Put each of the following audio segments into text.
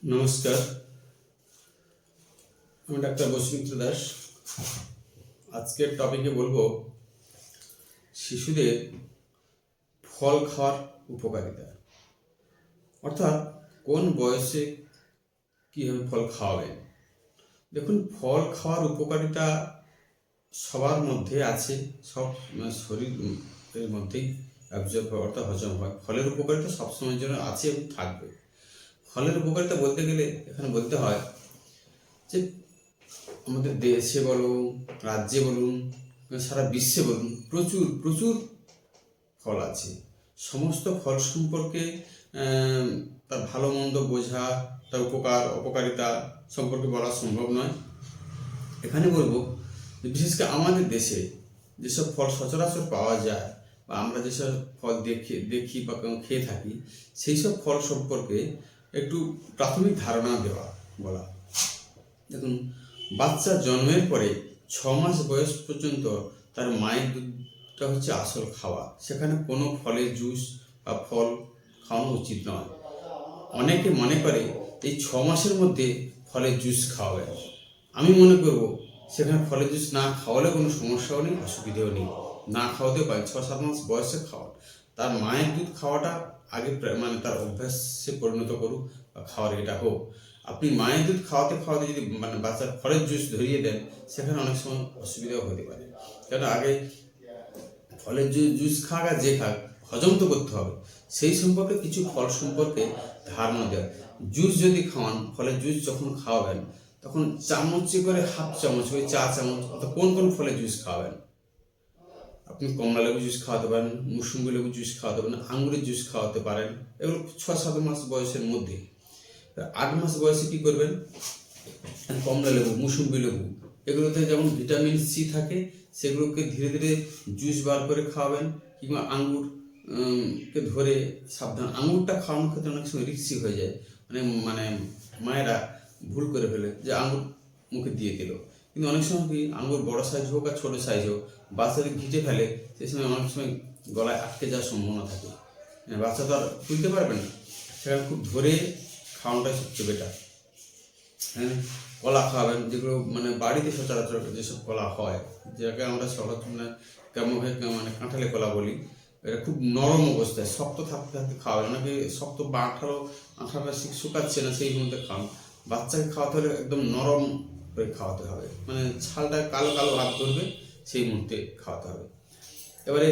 নমস্কার, আমি ডাক্তার বসুমিত্র দাস। আজকের টপিকে বলবো শিশুদের ফল খাওয়ার উপকারিতা, অর্থাৎ কোন বয়সে কীভাবে ফল খাওয়াবেন। দেখুন, ফল খাওয়ার উপকারিতা সবার মধ্যে আছে, সব শরীরের মধ্যেই অ্যাবজর্ব হয়, অর্থাৎ হজম হয়। ফলের উপকারিতা সবসময়ের জন্য আছে এবং থাকবে। ফলের উপকারিতা বলতে গেলে এখানে বলতে হয় যে আমাদের দেশে বলুন, রাজ্যে বলুন, সারা বিশ্বে বলুন, প্রচুর প্রচুর ফল আছে। সমস্ত ফল সম্পর্কে তার ভালো মন্দ বোঝা, তার উপকার অপকারিতা সম্পর্কে বলা সম্ভব নয়। এখানে বলবো যে বিশেষ করে আমাদের দেশে যেসব ফল সচরাচর পাওয়া যায় বা আমরা যেসব ফল দেখি বা খেয়ে থাকি, সেই সব ফল সম্পর্কে একটু প্রাথমিক ধারণা বলা। দেখুন, বাচ্চা জন্মের পরে 6 মাস বয়স পর্যন্ত তার মায়ের দুধটা হচ্ছে আসল খাওয়া। সেখানে কোনো ফলের জুস বা ফল খাওয়ানো উচিত নয়। অনেকে মনে করে এই 6 মাসের মধ্যে ফলের জুস খাওয়াবে। আমি মনে করব সেখানে ফলের জুস না খাওয়ালে কোনো সমস্যাও নেই, অসুবিধেও নেই, না খাওয়াতেও পারে। 6-7 মাস বয়সে খাওয়ান। তার মায়ের দুধ খাওয়াটা আগে তার অভ্যাসে পরিণত করুক বা খাওয়ার এটা হোক। আপনি মায়ের দুধ খাওয়াতে খাওয়াতে যদি বাচ্চার ফলের জুস ধরিয়ে দেন, সেখানে অনেক সময় অসুবিধাও হতে পারে। কেন আগে ফলের জুস খাক আর যে খাক, হজম তো করতে হবে। সেই সম্পর্কে কিছু ফল সম্পর্কে ধারণা দেয়। জুস যদি খাওয়ান, ফলের জুস যখন খাওয়াবেন, তখন চামচে করে হাফ চামচ, ওই 4 চামচ, অর্থাৎ কোন কোন ফলের জুস খাওয়াবেন। আপনি কমলা লেবু জুস খাওয়াতে পারেন, মৌসুমি লেবু জুস খাওয়াতে পারেন, আঙুরের জুস খাওয়াতে পারেন। এগুলো 6-7 মাস বয়সের মধ্যে। 8 মাস বয়সে কী করবেন, কমলা লেবু, মৌসুমি লেবু, এগুলোতে যেমন ভিটামিন সি থাকে, সেগুলোকে ধীরে ধীরে জুস বার করে খাওয়াবেন। কিংবা আঙুর কে ধরে সাবধান, আঙুরটা খাওয়ানোর ক্ষেত্রে অনেক সময় রিক্সি হয়ে যায়। মানে মায়েরা ভুল করে ফেলে যে আঙুর মুখে দিয়ে দিল, কিন্তু অনেক সময় কি আঙুর বড় সাইজ হোক আর ছোটো সাইজ হোক, বাচ্চাদের ঘিটে ফেলে, সেই সময় অনেক সময় গলায় আটকে যাওয়ার সম্ভাবনা থাকে। বাচ্চা তো আর তুলতে পারবে না, সেখানে খুব ধরে খাওয়ানোটাই সবচেয়ে বেটার। হ্যাঁ, কলা খাওয়াবেন, যেগুলো বাড়িতে সচরাচর যেসব কলা হয়, যেটাকে আমরা সহজ কেমন কাঁঠালে কলা বলি। এটা খুব নরম অবস্থায় শক্ত থাকতে থাকতে খাওয়াবেন। অনেকে শক্ত বা আঠাটা শুকাচ্ছে না, সেই মুহূর্তে খাওয়ান। বাচ্চাকে খাওয়াতে হলে একদম নরম করে খাওয়াতে হবে, ছালটা কালো কালো ভাব করবে, সেই মুহূর্তে খাওয়াতে হবে। এবারে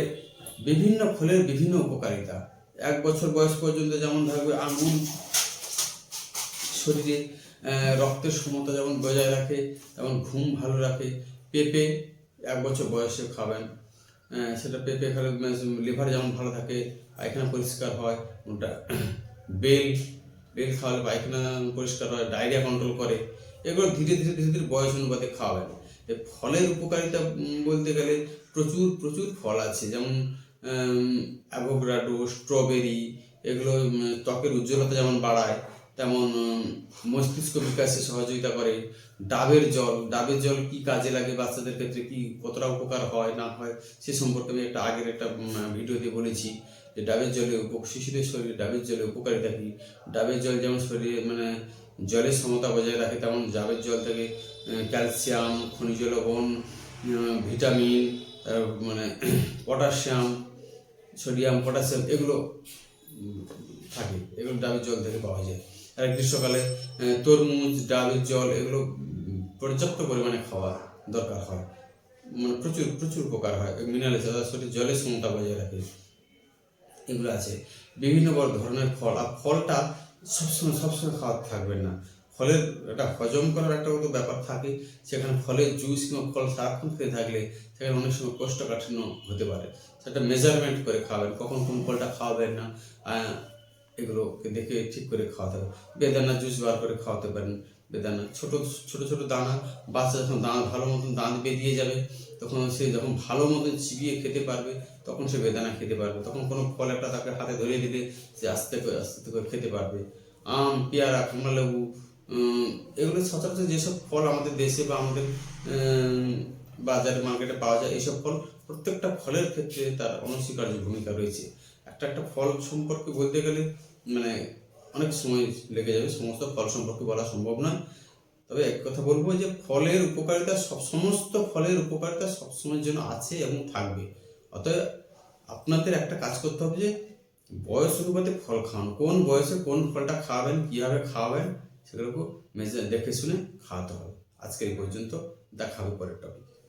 বিভিন্ন ফলের বিভিন্ন উপকারিতা। 1 বছর বয়স পর্যন্ত যেমন থাকবে আঙুর শরীরে রক্তের সমতা যেমন বজায় রাখে, তেমন ঘুম ভালো রাখে। পেঁপে 1 বছর বয়সে খাবেন, সেটা পেঁপে খেলে লিভার যেমন ভালো থাকে, পায়খানা পরিষ্কার হয়। ওটা বেল খাওয়ালে পায়খানা পরিষ্কার হয়, ডায়রিয়া কন্ট্রোল করে। এগুলো ধীরে ধীরে ধীরে ধীরে বয়স অনুপাতে খাওয়াবেন। ফলের উপকারিতা বলতে গেলে প্রচুর প্রচুর ফল আছে, যেমন অ্যাভোকাডো, স্ট্রবেরি, এগুলো ত্বকের উজ্জ্বলতা যেমন বাড়ায়, তেমন মস্তিষ্ক বিকাশে সহযোগিতা করে। ডাবের জল কি কাজে লাগে বাচ্চাদের ক্ষেত্রে, কি কতটা উপকার হয় না হয়, সে সম্পর্কে আমি আগের একটা ভিডিওতে বলেছি যে ডাবের জলে শিশুদের শরীরে ডাবের জলের উপকারিতা কী। ডাবের জল যেমন শরীরে জলের সমতা বজায় রাখে, তেমন ডাবের জল থেকে ক্যালসিয়াম, খনিজ লবণ, ভিটামিন, পটাশিয়াম, সোডিয়াম, পটাশিয়াম, এগুলো থাকে। এগুলো ডাবের জল থেকে পাওয়া যায়। আর গ্রীষ্মকালে তরমুজ, ডাবের জল, এগুলো পর্যাপ্ত পরিমাণে খাওয়া দরকার হয়। প্রচুর প্রচুর উপকার হয়। মিনারেল শরীর জলের সমতা বজায় রাখে। এগুলো আছে বিভিন্ন ধরনের ফল। আর ফলটা সবসময় খাওয়াতে থাকবেন না। ফলের একটা হজম করার একটা মতো ব্যাপার থাকে। সেখানে ফলের জুস কিংবা ফল সারাক্ষণ খেয়ে থাকলে সেখানে অনেক সময় কোষ্ঠকাঠিন্য হতে পারে। সেটা মেজারমেন্ট করে খাবেন, কখন কোন ফলটা খাওয়াবেন না, এগুলোকে দেখে ঠিক করে খাওয়াতে হবে। বেদানা জুস বার করে খাওয়াতে পারেন। বেদানা ছোট ছোট দানা, বাচ্চা যখন দানা ভালো মতন দাঁত বেরিয়ে যাবে, তখন সে যখন ভালো মতন চিবিয়ে খেতে পারবে, তখন সে বেদানা খেতে পারবে। তখন কোনো ফল একটা তাকে হাতে ধরিয়ে দিলে সে আস্তে করে খেতে পারবে। আম, পেয়ারা, কমলা লেবু, এগুলো সচরাচর যেসব ফল আমাদের দেশে বা আমাদের বাজারে মার্কেটে পাওয়া যায়, এইসব ফল প্রত্যেকটা ফলের ক্ষেত্রে তার অনস্বীকার্য ভূমিকা রয়েছে। একটা ফল সম্পর্কে বলতে গেলে অনেক সময় লেগে যাবে, সমস্ত ফল সম্পর্কে বলা সম্ভব নয়। তবে এক কথা বলবো যে সমস্ত ফলের উপকারিতা সবসময়ের জন্য আছে এবং থাকবে। অতএব আপনাদের একটা কাজ করতে হবে যে বয়স অনুপাতে ফল খাওয়ান, কোন বয়সে কোন ফলটা খাওয়াবেন, কিভাবে খাওয়াবেন, সেগুলোকে দেখে শুনে খাওয়াতে হবে। আজকে এই পর্যন্ত, দেখা হবে পরের টপিক।